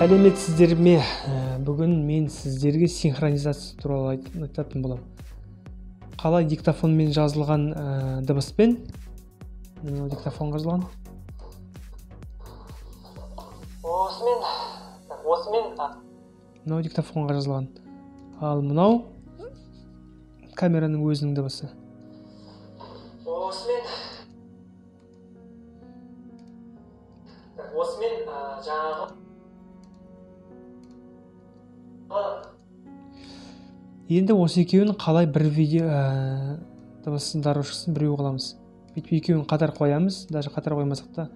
Сәлеметсіздер ме? Бүгін мен сіздерге синхронизация туралы айтатын боламын. Қалай диктофонмен жазылған дыбыспен, диктофонға жазылған. Осымен Мынау диктофонға жазылған. Ал мынау камераның өзінің дыбысы. Осымен жаңағы Енді осы екеуін қалай бір видео дыбысындары шықсын біреу қыламыз. Бүйтіп екеуін қатар қоямыз, даже қатар қоймасақ та.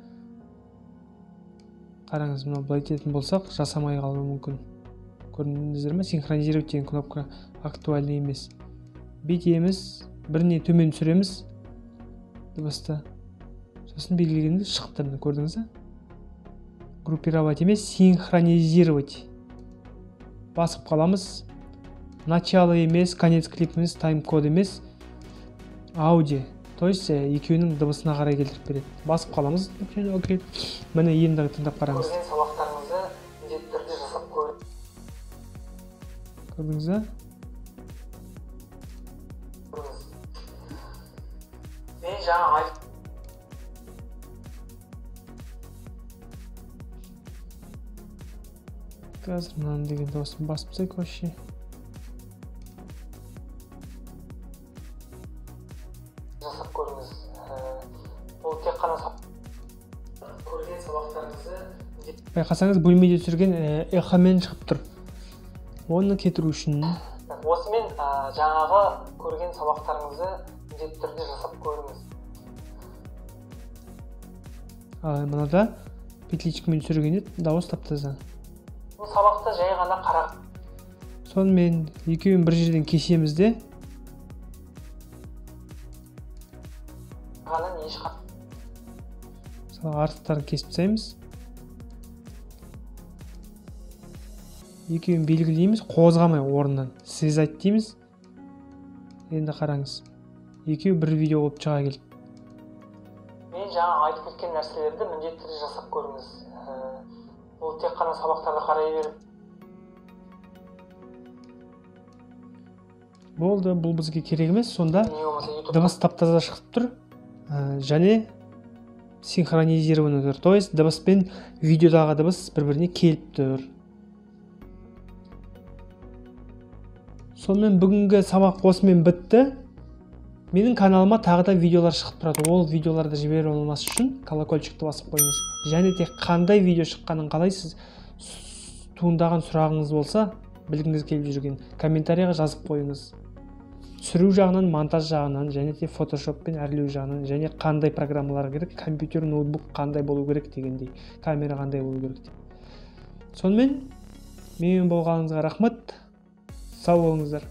Қараңыз, мынау былай ететін болсақ, жасамай қалуы мүмкін. Көрдіңіздер ме? Синхронизировать деген кнопка актуальный емес. Бүйтеміз, біріне төмен түсіреміз дыбысты. Сосын белгілегенде шықты, көрдіңіз бе? Группировать емес, синхронизировать. Басып қаламыз. Начало емес, конец клип емес, тайм-код емес, аудио. То есть екеуінің дыбысына қарай келтіріп береді. Басып қаламыз. Міне енді тыңдап қараңыз. Көрген сабақтарыңызды міндетті түрде жасап көріңіз. Көрдіңіз бе? Мен жаңа Қазір мынаны деген дауысын басып тастайық вообще. жасап көріңіз. Ол тек қана көрген сабақтарыңызды Байқасаңыз, бөлмеде түсірген эхомен шығып тұр. Оны кетіру үшін осымен жаңағы көрген сабақтарыңызды міндетті түрде жасап көріңіз. Мынада петличкамен түсіргенде дауыс тап-таза. Бұл сабақты жай ғана қарап. Сонымен екеуін бір жерден кесеміз де. Артықтарын кесіп тастаймыз. Екеуін белгілейміз, қозғамай орнынан. Связать дейміз. Енді қараңыз. Екеуі бір видео болып шыға келді. Мен жаңа айтып кеткен нәрселерді міндетті түрде жасап көріңіз. Ол тек қана сабақтарды қарай беріп. Болды, бұл бізге керек емес. Сонда дыбыс тап-таза шығып тұр. Және синхронизированы тұр. То есть дыбыс пен видеодағы дыбыс бір-біріне келіп тұр. Сонымен бүгінгі сабақ осымен бітті. Менің каналыма тағы да видеолар шығып тұрады. Ол видеоларды жіберіп алмас үшін колокольчикті басып қойыңыз. Және де қандай видео шыққанын қалайсыз, туындаған сұрағыңыз болса, білгіңіз келіп жүрген комментарийға жазып қойыңыз. Түсіру жағынан, монтаж жағынан, және де фотошоппен әрлеу жағынан, және қандай программалар керек, компьютер, ноутбук қандай болу керек дегендей, камера қандай болу керек. Сонымен менімен болғаныңызға рахмет. Сау болыңыздар.